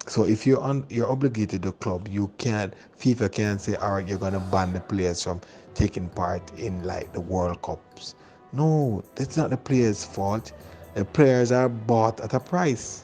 So if you're obligated to club, you can't. FIFA can't say, all right, you're gonna ban the players from taking part in like the World Cups. No, that's not the players' fault. The players are bought at a price.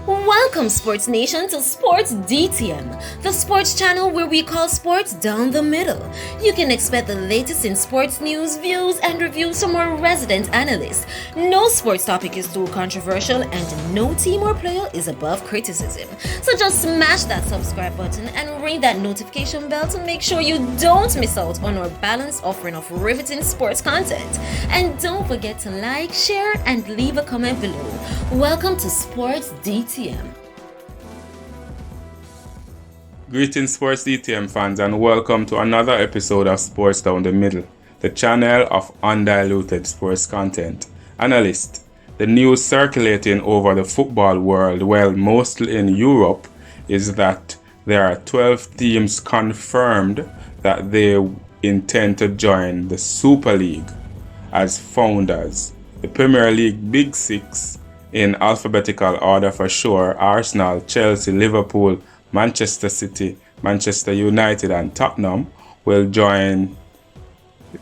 Welcome, Sports Nation, to Sports DTM, the sports channel where we call sports down the middle. You can expect the latest in sports news, views, and reviews from our resident analysts. No sports topic is too controversial, and no team or player is above criticism. So just smash that subscribe button and ring that notification bell to make sure you don't miss out on our balanced offering of riveting sports content. And don't forget to like, share, and leave a comment below. Welcome to Sports DTM. Greetings, Sports DTM fans, and welcome to another episode of Sports Down the Middle, the channel of undiluted sports content. Analyst, the news circulating over the football world, well, mostly in Europe, is that there are 12 teams confirmed that they intend to join the Super League as founders. The Premier League Big Six, in alphabetical order for sure: Arsenal, Chelsea, Liverpool, Manchester City, Manchester United, and Tottenham, will join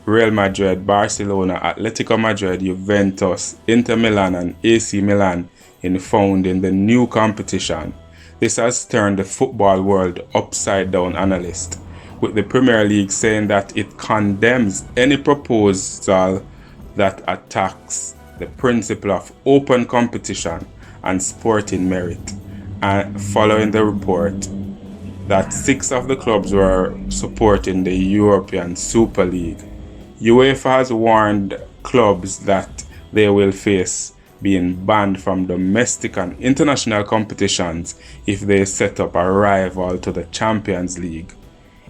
Real Madrid, Barcelona, Atletico Madrid, Juventus, Inter Milan, and AC Milan in founding the new competition. This has turned the football world upside down, analyst, with the Premier League saying that it condemns any proposal that attacks the principle of open competition and sporting merit. And following the report that 6 of the clubs were supporting the European Super League, UEFA has warned clubs that they will face being banned from domestic and international competitions if they set up a rival to the Champions League.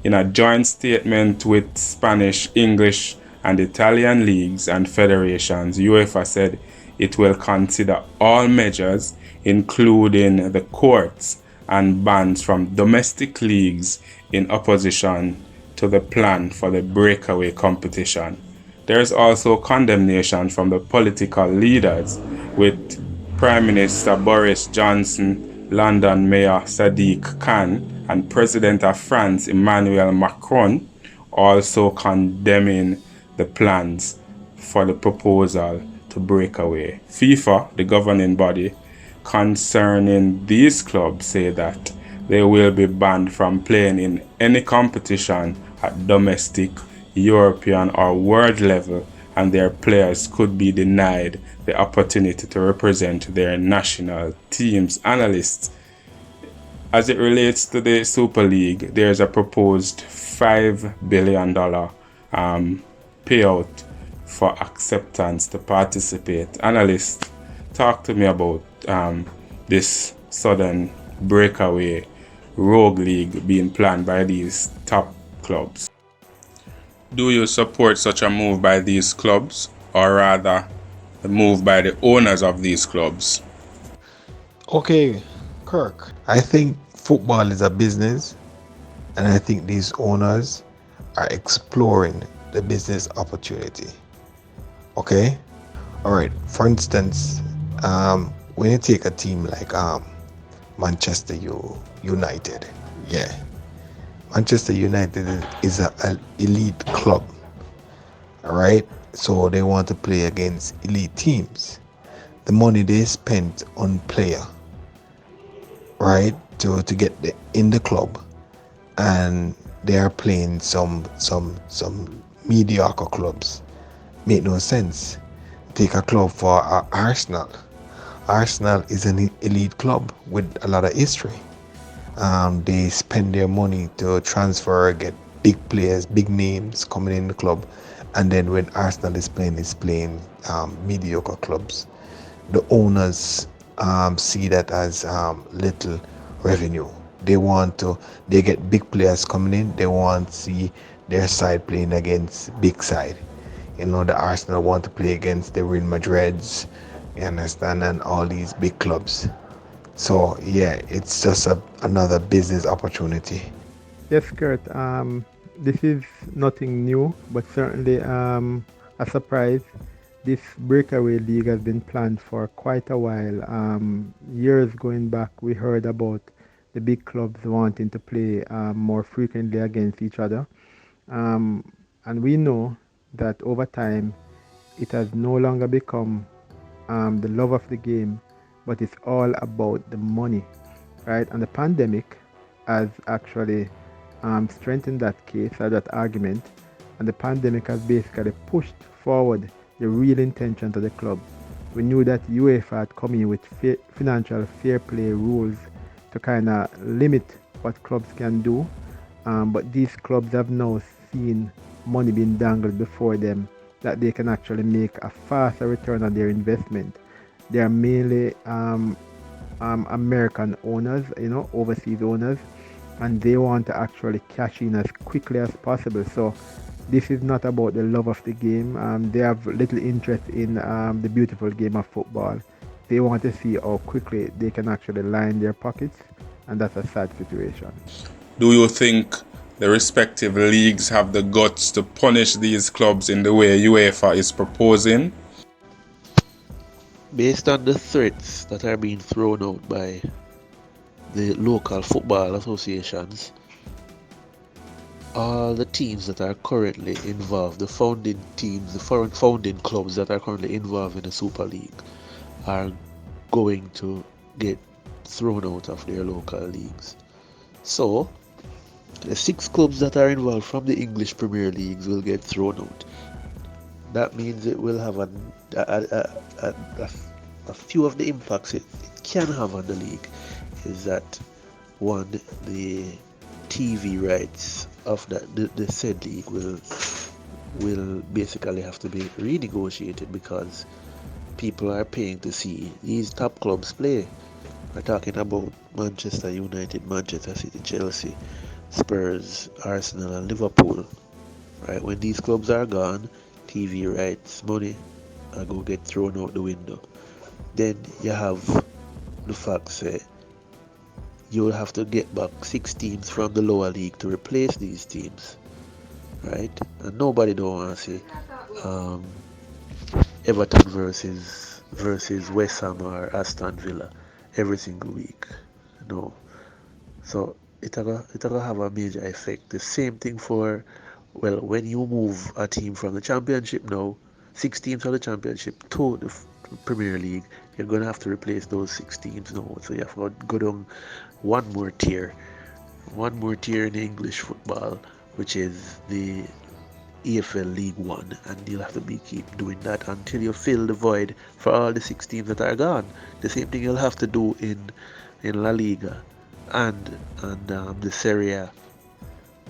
In a joint statement with Spanish, English, and Italian leagues and federations, UEFA said it will consider all measures, including the courts and bans from domestic leagues, in opposition to the plan for the Breakaway competition. There is also condemnation from the political leaders, with Prime Minister Boris Johnson, London Mayor Sadiq Khan, and President of France Emmanuel Macron also condemning the plans for the proposal to break away. FIFA, the governing body concerning these clubs, say that they will be banned from playing in any competition at domestic, European, or world level, and their players could be denied the opportunity to represent their national teams. Analysts, as it relates to the Super League, there's a proposed $5 billion payout for acceptance to participate. Analysts, talk to me about this sudden breakaway rogue league being planned by these top clubs. Do you support such a move by these clubs, or rather the move by the owners of these clubs? Okay, Kirk. I think football is a business, and I think these owners are exploring the business opportunity. Okay? Alright, for instance, when you take a team like Manchester United, yeah. Manchester United is an elite club. Alright? So they want to play against elite teams. The money they spent on player, right, to get in the club, and they are playing some mediocre clubs. Make no sense. Take a club for Arsenal. Arsenal is an elite club with a lot of history. They spend their money to transfer, get big players, big names coming in the club, and then when Arsenal is playing mediocre clubs. The owners see that as little revenue. They get big players coming in. They want to see their side playing against big side. You know, the Arsenal want to play against the Real Madrids, you understand, and all these big clubs. So yeah, it's just another business opportunity. Yes, Kurt. This is nothing new, but certainly a surprise. This breakaway league has been planned for quite a while. Years going back, we heard about the big clubs wanting to play more frequently against each other. And we know that over time, it has no longer become the love of the game, but it's all about the money, right? And the pandemic has actually strengthened that case or that argument, and the pandemic has basically pushed forward the real intentions of the club. We knew that UEFA had come in with financial fair play rules to kind of limit what clubs can do, but these clubs have now seen money being dangled before them that they can actually make a faster return on their investment. They are mainly American owners, overseas owners, and they want to actually cash in as quickly as possible. So this is not about the love of the game. They have little interest in the beautiful game of football. They want to see how quickly they can actually line their pockets, and that's a sad situation. Do you think the respective leagues have the guts to punish these clubs in the way UEFA is proposing? Based on the threats that are being thrown out by the local football associations, all the teams that are currently involved, the founding teams, the founding clubs that are currently involved in the Super League, are going to get thrown out of their local leagues. So, the 6 clubs that are involved from the English Premier Leagues will get thrown out. That means it will have a few of the impacts it can have on the league. Is that one, the TV rights of the said league will basically have to be renegotiated because people are paying to see these top clubs play. We're talking about Manchester United, Manchester City, Chelsea, Spurs, Arsenal, and Liverpool. Right? When these clubs are gone, TV rights, money are going to get thrown out the window. Then you have the fact that you'll have to get back 6 teams from the lower league to replace these teams, right? And nobody don't want to see Everton versus West Ham or Aston Villa every single week, So it'll have a major effect. The same thing for, when you move a team from the Championship now, 6 teams from the Championship to the Premier League, you're going to have to replace those 6 teams now. So you have to go down one more tier in English football, which is the EFL League One, and you'll have to keep doing that until you fill the void for all the 6 teams that are gone. The same thing you'll have to do in La Liga and the Serie A,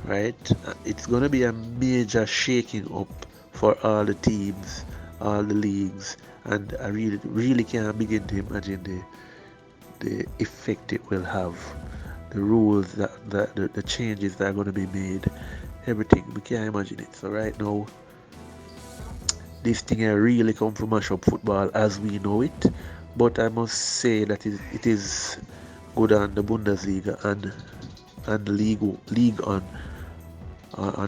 right? It's going to be a major shaking up for all the teams, all the leagues, and I really can't begin to imagine the effect it will have, the rules the changes that are going to be made, everything. We can't imagine it. So right now, this thing really come from mash up football as we know it, but I must say that it is good on the Bundesliga and the league on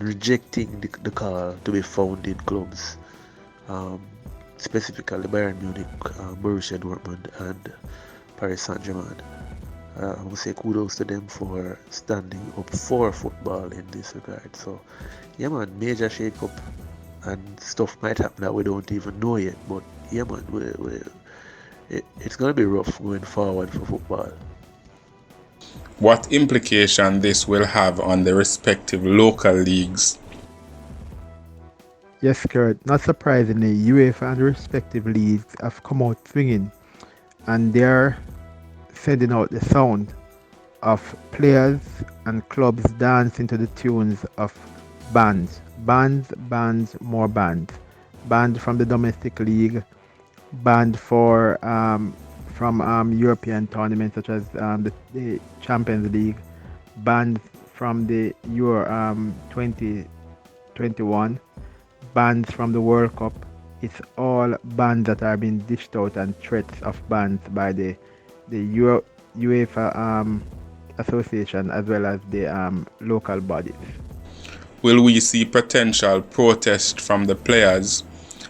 rejecting the call to be founding clubs, specifically Bayern Munich, Borussia Dortmund, and Paris Saint-Germain. I would say kudos to them for standing up for football in this regard. So, yeah, man, major shake-up, and stuff might happen that we don't even know yet. But, yeah, man, it's going to be rough going forward for football. What implication this will have on the respective local leagues? Yes, Kurt. Not surprisingly, UEFA and the respective leagues have come out swinging, and they're sending out the sound of players and clubs dancing to the tunes of bands, more bands. Banned from the domestic league, banned from European tournaments such as the Champions League, banned from the Euro 2021, bans from the World Cup. It's all bans that are being dished out and threats of bans by the UEFA association as well as the local bodies. Will we see potential protest from the players,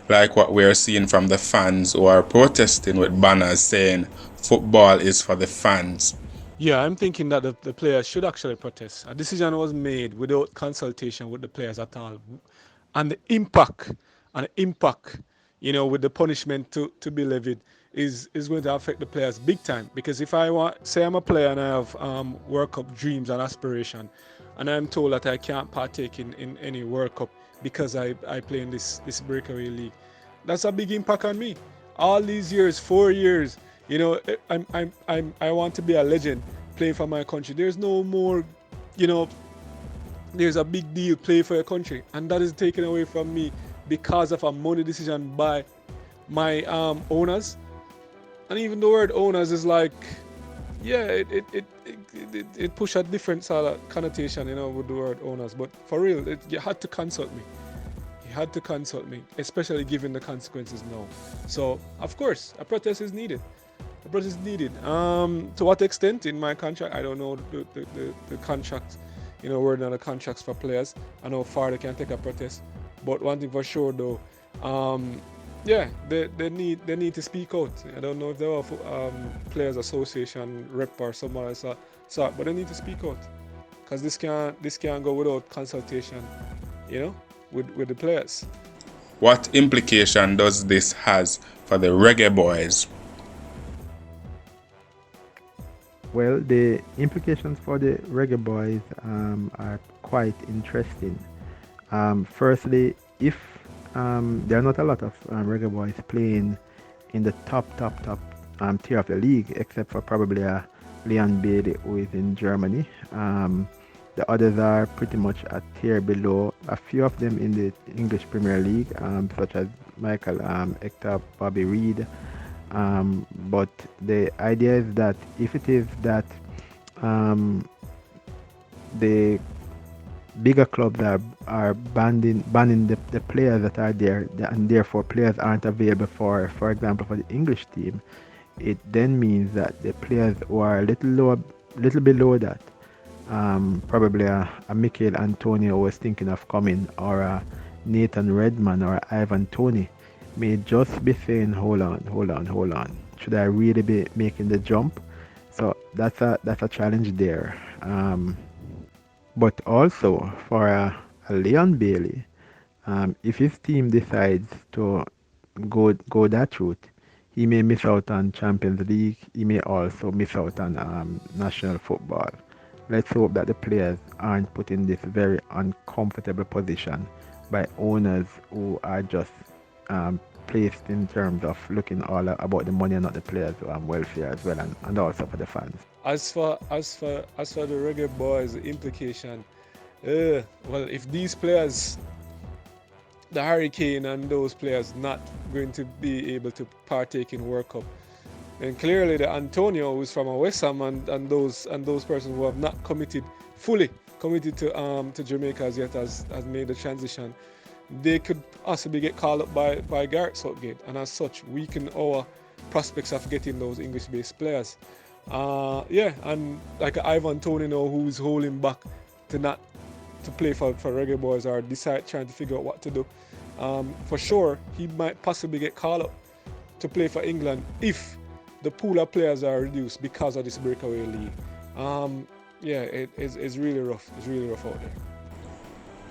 like what we're seeing from the fans who are protesting with banners saying football is for the fans? Yeah, I'm thinking that the players should actually protest. A decision was made without consultation with the players at all. And the impact, with the punishment to be levied is going to affect the players big time. Because if I want, say I'm a player and I have World Cup dreams and aspiration, and I'm told that I can't partake in any World Cup because I play in this breakaway league, that's a big impact on me. All these years, 4 years, I want to be a legend playing for my country. There's no more, you know, there's a big deal play for your country, and that is taken away from me because of a money decision by my owners. And even the word owners is like, yeah, it push a different sort of connotation, with the word owners. But for real, you had to consult me. You had to consult me, especially given the consequences now. So of course, a protest is needed. A protest is needed. To what extent in my contract, I don't know the contract, wording on the contracts for players. I know how far they can take a protest. But one thing for sure though, yeah, they need to speak out. I don't know if they are players association rep or someone else, but they need to speak out, because this can't go without consultation, with the players. What implication does this has for the Reggae Boyz? Well, the implications for the Reggae Boyz are quite interesting. Firstly, if there are not a lot of Reggae Boyz playing in the top tier of the league, except for probably Leon Bailey, who is in Germany. The others are pretty much a tier below. A few of them in the English Premier League, such as Michael Hector, Bobby Reed. But the idea is that if it is that the bigger clubs are banning the players that are there, and therefore players aren't available for example, for the English team, it then means that the players who are a little below that, probably a Mikel Antonio was thinking of coming, or a Nathan Redman or Ivan Toney, may just be saying, hold on, should I really be making the jump? So that's a challenge there. But also for a Leon Bailey, if his team decides to go that route, he may miss out on Champions League. He may also miss out on national football. Let's hope that the players aren't put in this very uncomfortable position by owners who are just placed in terms of looking all about the money and not the players' welfare as well, and also for the fans. As for the Reggae Boyz, the implication, well, if these players, the Hurricane and those players, not going to be able to partake in World Cup, then clearly the Antonio, who's from a West Ham, and those persons who have not fully committed to Jamaica as yet, has made the transition, they could possibly get called up by Gareth Southgate, and as such weaken our prospects of getting those English-based players. And like Ivan Toney now, who's holding back to play for Reggae Boyz, or trying to figure out what to do. For sure, he might possibly get called up to play for England if the pool of players are reduced because of this breakaway league. It's really rough. It's really rough out there.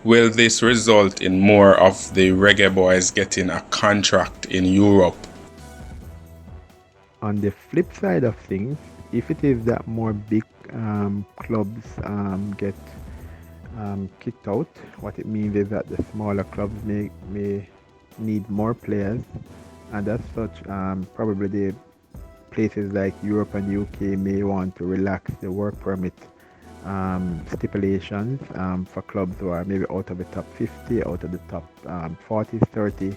Will this result in more of the Reggae Boyz getting a contract in Europe? On the flip side of things, if it is that more big clubs get kicked out, what it means is that the smaller clubs may need more players, and as such, probably the places like Europe and UK may want to relax the work permit stipulations for clubs who are maybe out of the top 50, out of the top 40, 30,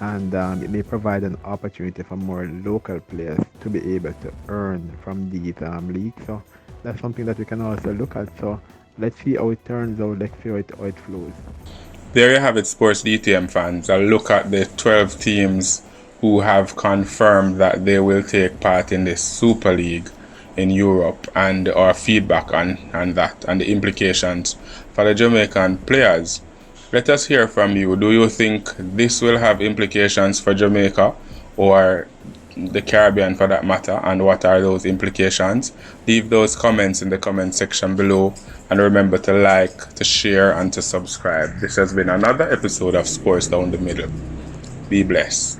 and it may provide an opportunity for more local players to be able to earn from these leagues. So that's something that we can also look at. So let's see how it turns out, let's see how it flows. There you have it, Sports DTM fans. A look at the 12 teams who have confirmed that they will take part in this Super League in Europe, and our feedback on that and the implications for the Jamaican players. Let us hear from you. Do you think this will have implications for Jamaica, or the Caribbean for that matter, and what are those implications? Leave those comments in the comment section below, and remember to like, to share, and to subscribe. This has been another episode of Sports Down the Middle. Be blessed.